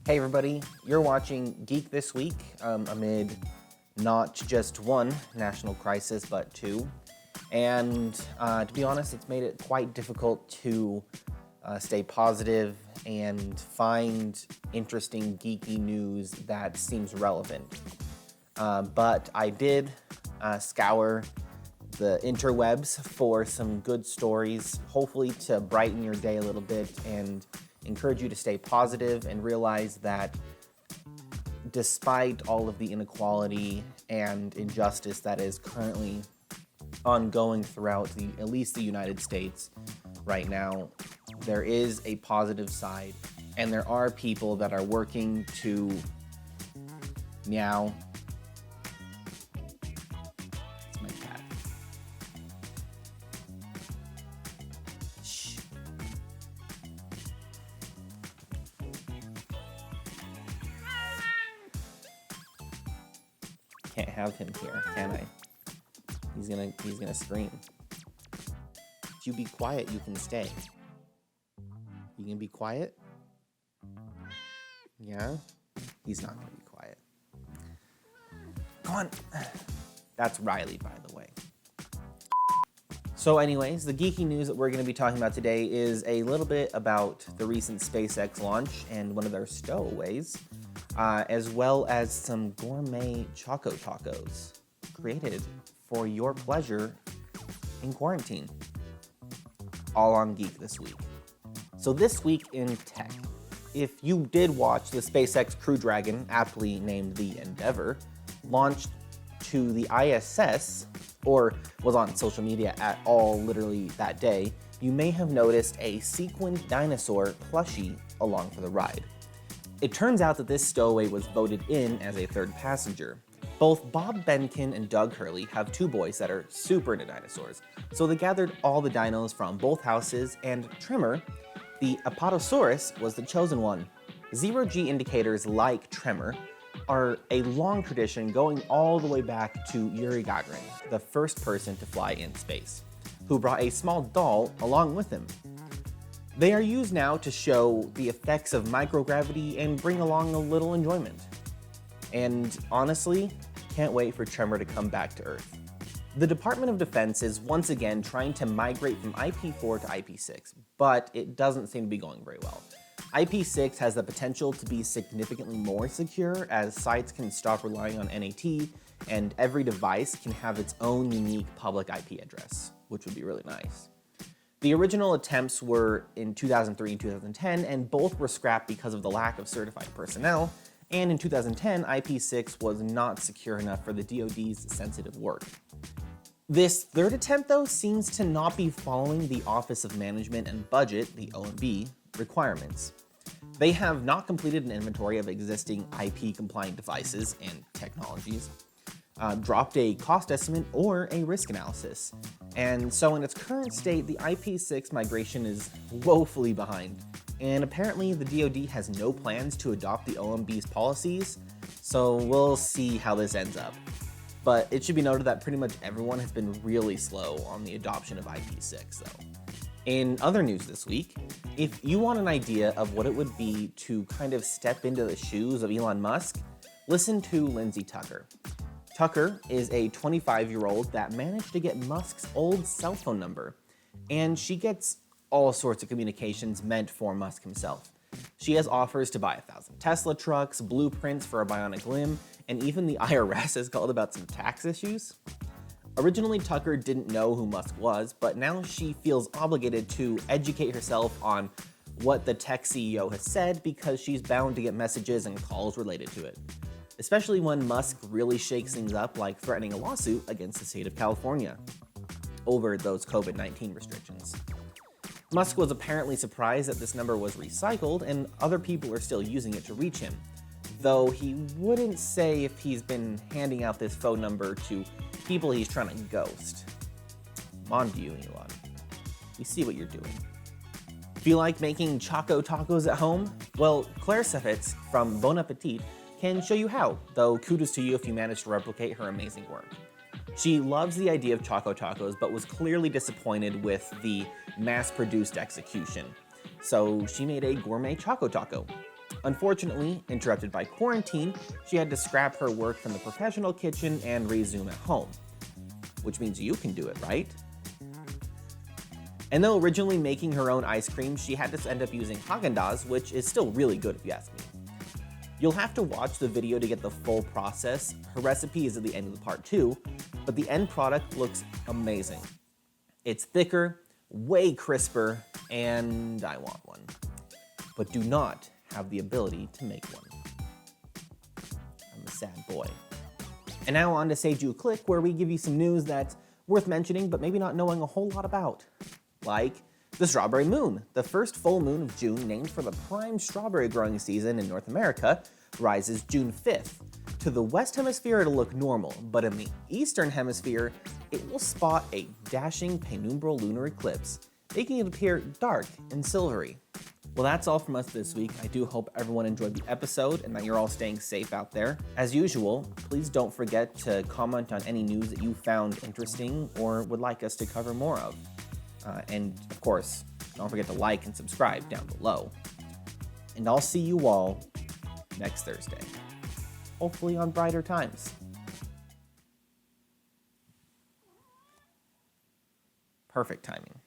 Hey everybody, you're watching Geek this week amid not just one national crisis, but two. And to be honest, it's made it quite difficult to stay positive and find interesting geeky news that seems relevant. But I did scour the interwebs for some good stories, hopefully to brighten your day a little bit and encourage you to stay positive and realize that despite all of the inequality and injustice that is currently ongoing throughout at least the United States right now, there is a positive side, and there are people that are working to meow. It's my cat. Shh. Can't have him here, can I? He's gonna scream. If you be quiet, you can stay. You can be quiet? Yeah? He's not gonna be quiet. Come on. That's Riley, by the way. So anyways, the geeky news that we're gonna be talking about today is a little bit about the recent SpaceX launch and one of their stowaways, as well as some gourmet Chaco-Tacos created for your pleasure in quarantine. All on Geek this week. So this week in tech, if you did watch the SpaceX Crew Dragon, aptly named the Endeavour, launched to the ISS, or was on social media at all literally that day, you may have noticed a sequined dinosaur plushie along for the ride. It turns out that this stowaway was voted in as a third passenger. Both Bob Benkin and Doug Hurley have two boys that are super into dinosaurs, so they gathered all the dinos from both houses, and Tremor, the Apatosaurus, was the chosen one. Zero-G indicators like Tremor are a long tradition going all the way back to Yuri Gagarin, the first person to fly in space, who brought a small doll along with him. They are used now to show the effects of microgravity and bring along a little enjoyment. And honestly, can't wait for Tremor to come back to Earth. The Department of Defense is once again trying to migrate from IP4 to IP6, but it doesn't seem to be going very well. IP6 has the potential to be significantly more secure, as sites can stop relying on NAT, and every device can have its own unique public IP address, which would be really nice. The original attempts were in 2003 and 2010, and both were scrapped because of the lack of certified personnel, and in 2010, IP6 was not secure enough for the DoD's sensitive work. This third attempt, though, seems to not be following the Office of Management and Budget, the OMB, requirements. They have not completed an inventory of existing IP-compliant devices and technologies, dropped a cost estimate or a risk analysis, and so in its current state, the IP6 migration is woefully behind. And apparently the DoD has no plans to adopt the OMB's policies, so we'll see how this ends up. But it should be noted that pretty much everyone has been really slow on the adoption of IP6 though. In other news this week, if you want an idea of what it would be to kind of step into the shoes of Elon Musk, listen to Lyndsay Tucker. Tucker is a 25-year-old that managed to get Musk's old cell phone number, and she gets all sorts of communications meant for Musk himself. She has offers to buy 1,000 Tesla trucks, blueprints for a bionic limb, and even the IRS has called about some tax issues. Originally, Tucker didn't know who Musk was, but now she feels obligated to educate herself on what the tech CEO has said because she's bound to get messages and calls related to it, especially when Musk really shakes things up, like threatening a lawsuit against the state of California over those COVID-19 restrictions. Musk was apparently surprised that this number was recycled and other people are still using it to reach him, though he wouldn't say if he's been handing out this phone number to people he's trying to ghost. I'm on to you, Elon. We see what you're doing. Feel like making Chaco-Tacos at home? Well, Claire Sefitz from Bon Appetit can show you how, though kudos to you if you managed to replicate her amazing work. She loves the idea of Chaco-Tacos, but was clearly disappointed with the mass-produced execution. So she made a gourmet Chaco-Taco. Unfortunately, interrupted by quarantine, she had to scrap her work from the professional kitchen and resume at home. Which means you can do it, right? And though originally making her own ice cream, she had to end up using Haagen-Dazs, which is still really good if you ask me. You'll have to watch the video to get the full process. Her recipe is at the end of the part 2, but the end product looks amazing. It's thicker, way crisper, and I want one, but do not have the ability to make one. I'm a sad boy. And now on to Save You a Click, where we give you some news that's worth mentioning, but maybe not knowing a whole lot about. Like the strawberry moon. The first full moon of June, named for the prime strawberry growing season in North America, rises June 5th. To the West Hemisphere, it'll look normal, but in the Eastern Hemisphere, it will spot a dashing penumbral lunar eclipse, making it appear dark and silvery. Well, that's all from us this week. I do hope everyone enjoyed the episode and that you're all staying safe out there. As usual, please don't forget to comment on any news that you found interesting or would like us to cover more of. And of course, don't forget to like and subscribe down below. And I'll see you all next Thursday, hopefully on brighter times. Perfect timing.